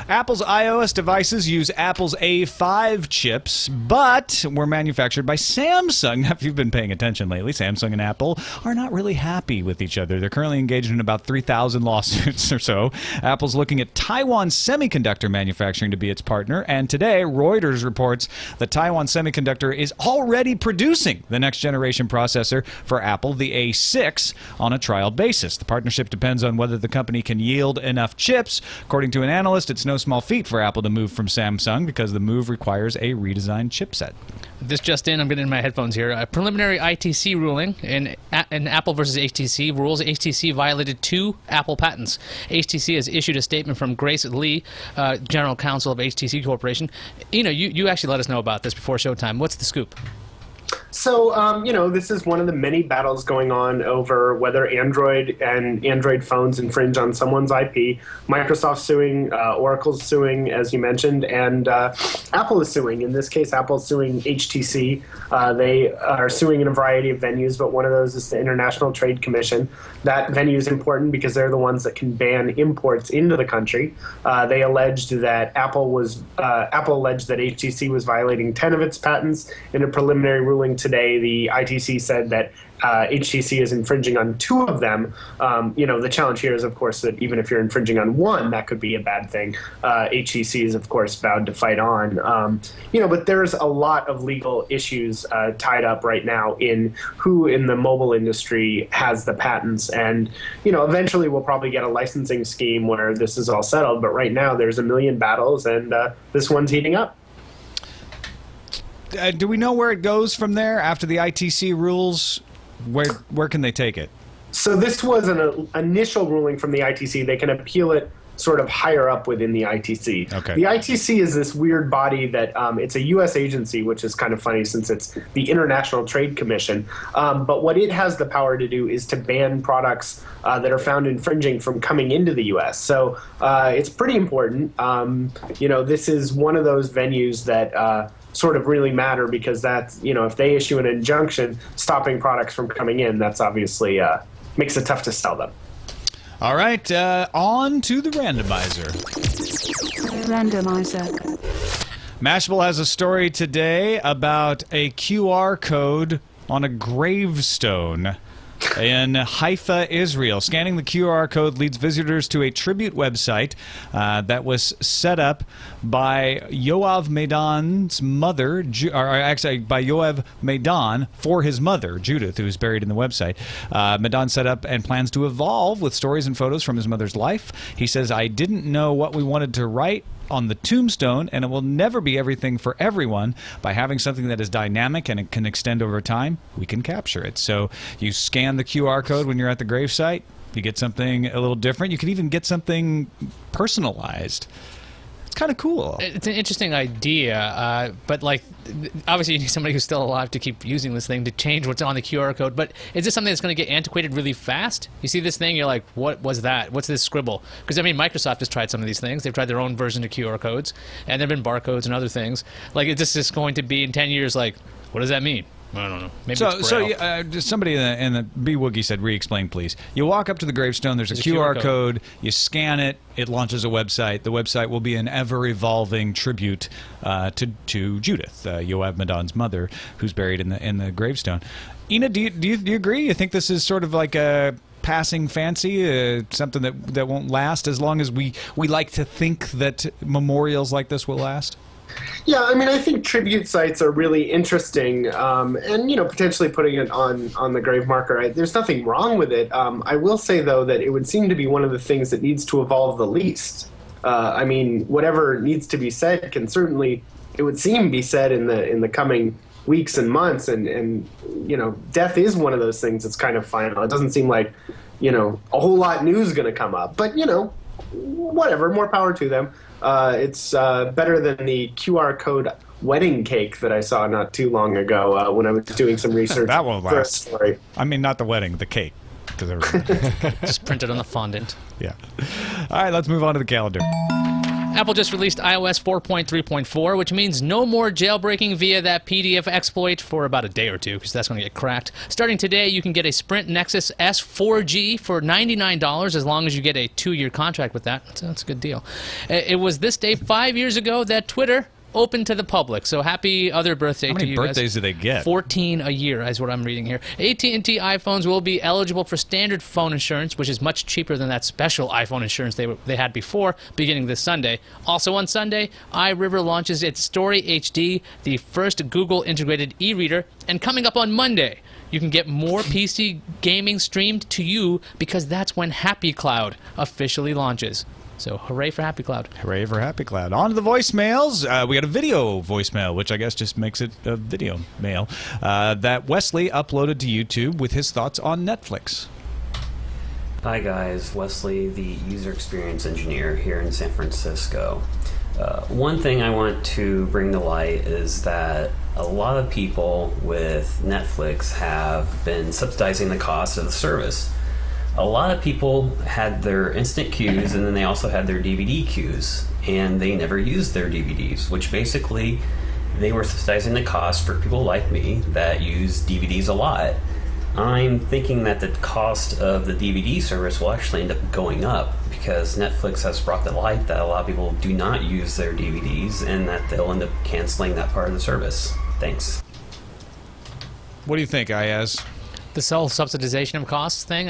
Apple's iOS devices use Apple's A5 chips, but were manufactured by Samsung. Now, if you've been paying attention lately, Samsung and Apple are not really happy with each other. They're currently engaged in about 3,000 lawsuits or so. Apple's looking at Taiwan Semiconductor Manufacturing to be its partner, and today Reuters reports that Taiwan Semiconductor is already producing the next generation processor for Apple, the A6, on a trial basis. The partnership depends on whether the company can yield enough chips. According to an analyst, it's no small feat for Apple to move from Samsung because the move requires a redesigned chipset. This just in, I'm getting in my headphones here. A preliminary ITC ruling in Apple versus HTC rules. HTC violated 2 Apple patents. HTC has issued a statement from Grace Lee, General Counsel of HTC Corporation. You actually let us know about this before showtime. What's the scoop? So, this is one of the many battles going on over whether Android and Android phones infringe on someone's IP. Microsoft's suing, Oracle's suing, as you mentioned, and Apple is suing. In this case, Apple's suing HTC. They are suing in a variety of venues, but one of those is the International Trade Commission. That venue is important because they're the ones that can ban imports into the country. They alleged that Apple alleged that HTC was violating 10 of its patents. In a preliminary ruling today, the ITC said that HTC is infringing on 2 of them. The challenge here is, of course, that even if you're infringing on 1, that could be a bad thing. HTC is, of course, vowed to fight on. But there's a lot of legal issues tied up right now in who in the mobile industry has the patents. And, eventually we'll probably get a licensing scheme where this is all settled. But right now there's a million battles, and this one's heating up. Do we know where it goes from there after the ITC rules? Where can they take it? So this was an initial ruling from the ITC. They can appeal it sort of higher up within the ITC. Okay. The ITC is this weird body that it's a U.S. agency, which is kind of funny since it's the International Trade Commission. But what it has the power to do is to ban products that are found infringing from coming into the U.S. So it's pretty important. This is one of those venues that sort of really matter because that's, if they issue an injunction stopping products from coming in, that's obviously makes it tough to sell them. All right, on to the randomizer. Mashable has a story today about a QR code on a gravestone in Haifa, Israel. Scanning the QR code leads visitors to a tribute website that was set up by Yoav Maidan's mother, or actually by Yoav Maidan for his mother, Judith, who is buried in the website. Maidan set up and plans to evolve with stories and photos from his mother's life. He says, "I didn't know what we wanted to write on the tombstone, and it will never be everything for everyone. By having something that is dynamic and it can extend over time, we can capture it." So you scan the QR code when you're at the gravesite, you get something a little different. You can even get something personalized. It's kind of cool. It's an interesting idea, but obviously you need somebody who's still alive to keep using this thing to change what's on the QR code. But is this something that's going to get antiquated really fast? You see this thing, you're like, what was that? What's this scribble? Because, Microsoft has tried some of these things. They've tried their own version of QR codes, and there have been barcodes and other things. Is this just going to be in 10 years, what does that mean? I don't know. Maybe it's Braille. Just somebody in the B Woogie said, re-explain, please. You walk up to the gravestone, there's a QR code, you scan it, it launches a website. The website will be an ever-evolving tribute to Judith, Yoav Maidan's mother, who's buried in the gravestone. Ina, do you agree? You think this is sort of like a passing fancy, something that won't last, as long as we like to think that memorials like this will last? Yeah, I think tribute sites are really interesting, and potentially putting it on the grave marker. There's nothing wrong with it. I will say though that it would seem to be one of the things that needs to evolve the least. Whatever needs to be said can certainly, it would seem, be said in the coming weeks and months. And death is one of those things that's kind of final. It doesn't seem like a whole lot new is going to come up, but whatever, more power to them. It's better than the QR code wedding cake that I saw not too long ago when I was doing some research. That won't for a last. story. Not the wedding, the cake. Just printed on the fondant. Yeah. All right, let's move on to the calendar. Apple just released iOS 4.3.4, which means no more jailbreaking via that PDF exploit for about a day or two, because that's going to get cracked. Starting today, you can get a Sprint Nexus S 4G for $99 as long as you get a 2-year contract with that. That's a good deal. It was this day 5 years ago that Twitter open to the public. So happy other birthday to you guys. How many birthdays do they get? 14 a year is what I'm reading here. AT&T iPhones will be eligible for standard phone insurance, which is much cheaper than that special iPhone insurance they had before, beginning this Sunday. Also on Sunday, iRiver launches its Story HD, the first Google-integrated e-reader, and coming up on Monday, you can get more PC gaming streamed to you because that's when Happy Cloud officially launches. So hooray for Happy Cloud. Hooray for Happy Cloud. On to the voicemails. We got a video voicemail, which I guess just makes it a video mail, that Wesley uploaded to YouTube with his thoughts on Netflix. Hi guys, Wesley, the user experience engineer here in San Francisco. One thing I want to bring to light is that a lot of people with Netflix have been subsidizing the cost of the service. A lot of people had their instant queues and then they also had their DVD queues, and they never used their DVDs, which basically they were subsidizing the cost for people like me that use DVDs a lot. I'm thinking that the cost of the DVD service will actually end up going up because Netflix has brought to light that a lot of people do not use their DVDs and that they'll end up canceling that part of the service. Thanks. What do you think, Iyaz? The self-subsidization of costs thing?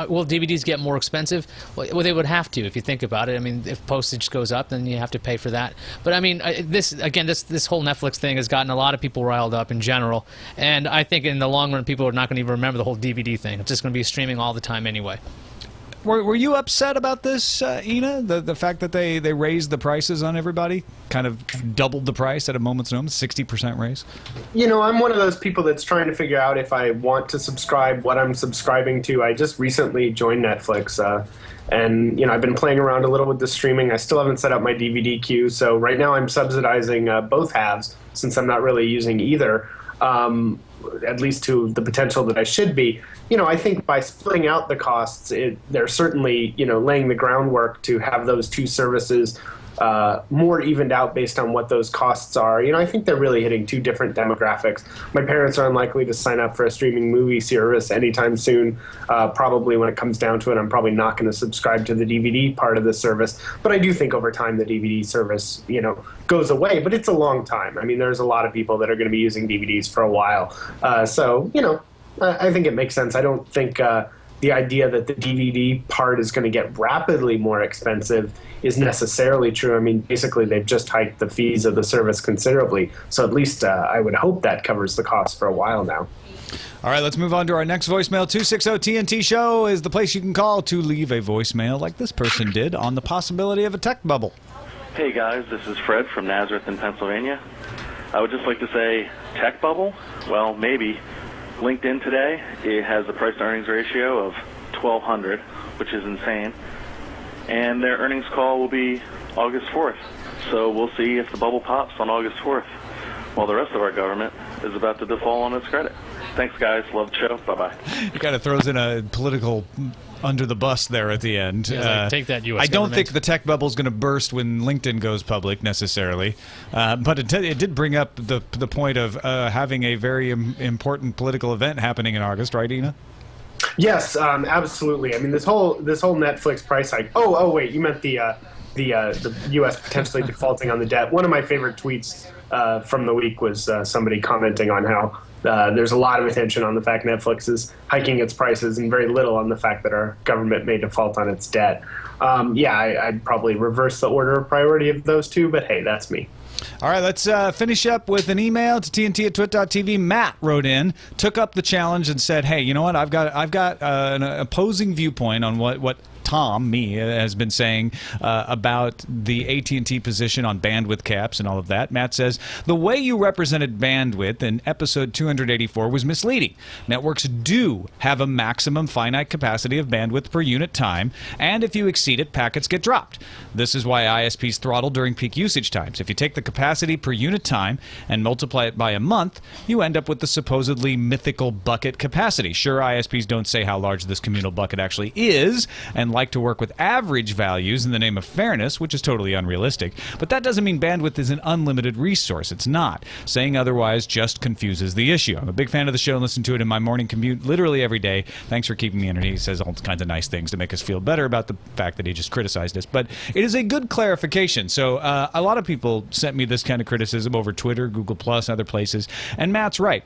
Will DVDs get more expensive? Well, they would have to if you think about it. If postage goes up, then you have to pay for that. But this whole Netflix thing has gotten a lot of people riled up in general. And I think in the long run, people are not going to even remember the whole DVD thing. It's just going to be streaming all the time anyway. Were you upset about this, Ina? The fact that they raised the prices on everybody, kind of doubled the price at a moment's notice, 60% raise? I'm one of those people that's trying to figure out if I want to subscribe, what I'm subscribing to. I just recently joined Netflix, and I've been playing around a little with the streaming. I still haven't set up my DVD queue, so right now I'm subsidizing both halves since I'm not really using either. At least to the potential that I should be. I think by splitting out the costs, they're certainly, laying the groundwork to have those two services more evened out based on what those costs are. I think they're really hitting two different demographics. My parents are unlikely to sign up for a streaming movie service anytime soon. Probably when it comes down to it, I'm probably not going to subscribe to the DVD part of the service. But I do think over time the DVD service, goes away. But it's a long time. I mean, there's a lot of people that are going to be using DVDs for a while. So, I think it makes sense. I don't think the idea that the DVD part is going to get rapidly more expensive is necessarily true. I mean, basically, they've just hiked the fees of the service considerably. So at least I would hope that covers the cost for a while now. All right, let's move on to our next voicemail. 260 TNT Show is the place you can call to leave a voicemail like this person did on the possibility of a tech bubble. Hey, guys, this is Fred from Nazareth in Pennsylvania. I would just like to say, tech bubble? Well, maybe. LinkedIn today, it has a price-to-earnings ratio of 1,200, which is insane. And their earnings call will be August 4th. So we'll see if the bubble pops on August 4th, while the rest of our government is about to default on its credit. Thanks, guys. Love the show. Bye-bye. He kind of throws in a political under the bus there at the end. Yeah, take that, U.S. I don't think the tech bubble is going to burst when LinkedIn goes public necessarily, but it did bring up the point of having a very important political event happening in August, right, Ina? Yes, absolutely. I mean, this whole Netflix price hike. Oh, wait, you meant the U.S. potentially defaulting on the debt. One of my favorite tweets from the week was somebody commenting on how there's a lot of attention on the fact Netflix is hiking its prices and very little on the fact that our government may default on its debt. I'd probably reverse the order of priority of those two, but hey, that's me. All right, let's finish up with an email to TNT@twit.tv. Matt wrote in, took up the challenge, and said, "Hey, you know what? I've got an opposing viewpoint on what Tom, has been saying about the AT&T position on bandwidth caps and all of that." Matt says, "The way you represented bandwidth in episode 284 was misleading. Networks do have a maximum finite capacity of bandwidth per unit time, and if you exceed it, packets get dropped. This is why ISPs throttle during peak usage times. If you take the capacity per unit time and multiply it by a month, you end up with the supposedly mythical bucket capacity. Sure, ISPs don't say how large this communal bucket actually is, and like to work with average values in the name of fairness, which is totally unrealistic. But that doesn't mean bandwidth is an unlimited resource. It's not. Saying otherwise just confuses the issue. I'm a big fan of the show and listen to it in my morning commute literally every day. Thanks for keeping me entertained." He says all kinds of nice things to make us feel better about the fact that he just criticized us. But it is a good clarification. So a lot of people sent me this kind of criticism over Twitter, Google+, other places. And Matt's right.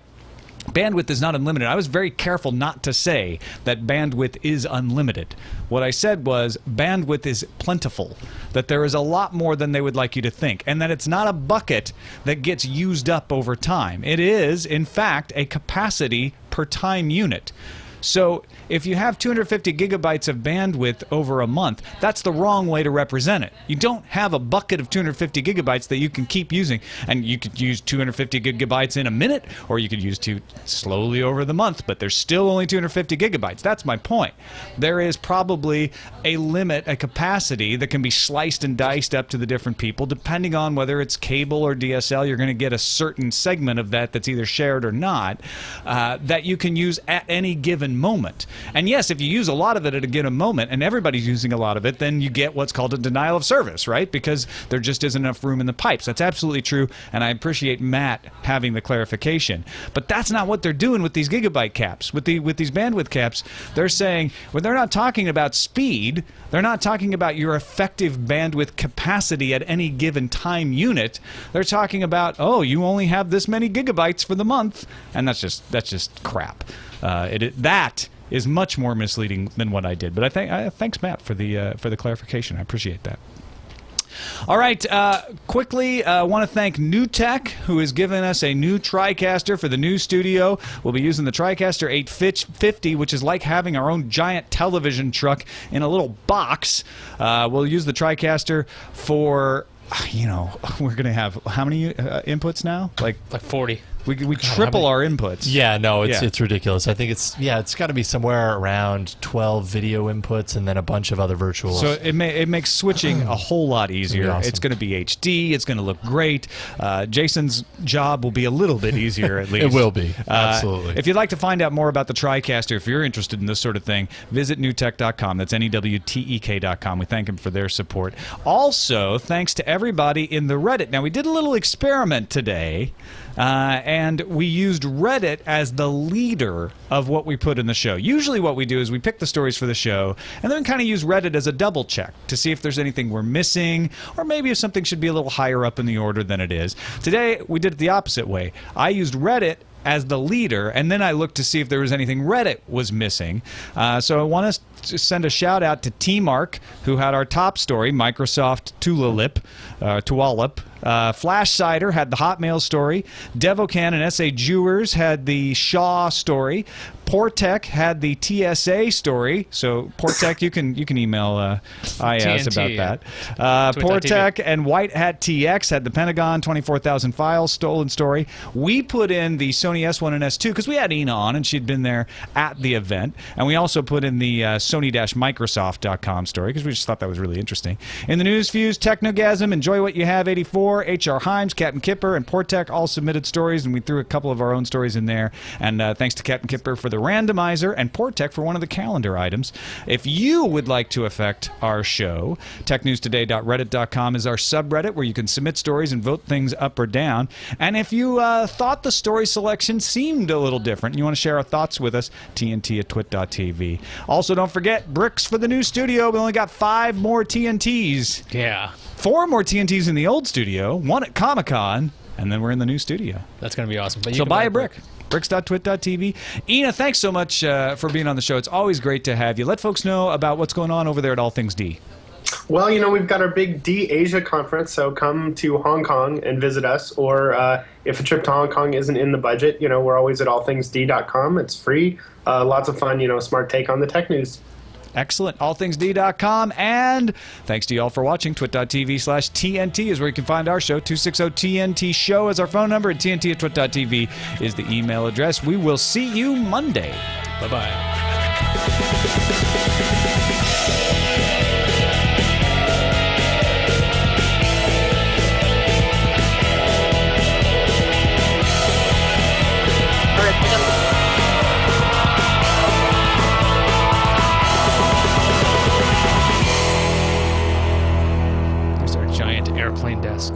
Bandwidth is not unlimited. I was very careful not to say that bandwidth is unlimited. What I said was bandwidth is plentiful, that there is a lot more than they would like you to think, and that it's not a bucket that gets used up over time. It is, in fact, a capacity per time unit. So if you have 250 gigabytes of bandwidth over a month, that's the wrong way to represent it. You don't have a bucket of 250 gigabytes that you can keep using, and you could use 250 gigabytes in a minute, or you could use slowly over the month, but there's still only 250 gigabytes. That's my point. There is probably a limit, a capacity that can be sliced and diced up to the different people, depending on whether it's cable or DSL. You're going to get a certain segment of that that's either shared or not, that you can use at any given moment. And yes, if you use a lot of it at a given moment and everybody's using a lot of it, then you get what's called a denial of service, right? Because there just isn't enough room in the pipes. That's absolutely true, and I appreciate Matt having the clarification. But that's not what they're doing with these gigabyte caps. With these bandwidth caps, they're saying, well, they're not talking about speed. They're not talking about your effective bandwidth capacity at any given time unit. They're talking about, oh, you only have this many gigabytes for the month, and that's just crap. That is much more misleading than what I did. But thanks, Matt, for the clarification. I appreciate that. All right, quickly, want to thank New Tech, who has given us a new TriCaster for the new studio. We'll be using the TriCaster 850, which is like having our own giant television truck in a little box. We'll use the TriCaster for, we're going to have how many inputs now? Like 40. We triple our inputs. Yeah, no, it's ridiculous. I think it's got to be somewhere around 12 video inputs and then a bunch of other virtuals. So it makes switching a whole lot easier. Awesome. It's going to be HD. It's going to look great. Jason's job will be a little bit easier at least. It will be. Absolutely. If you'd like to find out more about the TriCaster, if you're interested in this sort of thing, visit newtek.com. That's NEWTEK.com. We thank them for their support. Also, thanks to everybody in the Reddit. Now, we did a little experiment today. And we used Reddit as the leader of what we put in the show. Usually what we do is we pick the stories for the show and then kind of use Reddit as a double check to see if there's anything we're missing or maybe if something should be a little higher up in the order than it is. Today, we did it the opposite way. I used Reddit as the leader, and then I looked to see if there was anything Reddit was missing. So I want to send a shout out to T-Mark, who had our top story, Microsoft Tulalip. Flash Cider had the Hotmail story. Devocan and S.A. Jewers had the Shaw story. Portec had the TSA story. So Portec, you can email Iyaz about that. Portec and White Hat TX had the Pentagon 24,000 files stolen story. We put in the Sony S1 and S2 because we had Ina on and she'd been there at the event. And we also put in the Sony-Microsoft.com story because we just thought that was really interesting. In the news fuse, Technogasm, Enjoy What You Have 84, H.R. Himes, Captain Kipper, and Portec all submitted stories, and we threw a couple of our own stories in there. And thanks to Captain Kipper for the randomizer and Portec for one of the calendar items. If you would like to affect our show, technewstoday.reddit.com is our subreddit where you can submit stories and vote things up or down. And if you thought the story selection seemed a little different and you want to share our thoughts with us, TNT@twit.tv. Also, don't forget, bricks for the new studio. We only got 5 more TNTs. Yeah. 4 more TNTs in the old studio, 1 at Comic-Con, and then we're in the new studio. That's going to be awesome. But So buy a brick. Bricks.twit.tv. Ina, thanks so much for being on the show. It's always great to have you. Let folks know about what's going on over there at All Things D. Well, we've got our big D-Asia conference, so come to Hong Kong and visit us. Or if a trip to Hong Kong isn't in the budget, we're always at allthingsd.com. It's free. Lots of fun, smart take on the tech news. Excellent. Allthingsd.com. And thanks to you all for watching. Twit.tv/TNT is where you can find our show. 260-TNT show is our phone number, and TNT@twit.tv is the email address. We will see you Monday. Bye-bye. There's our giant airplane desk.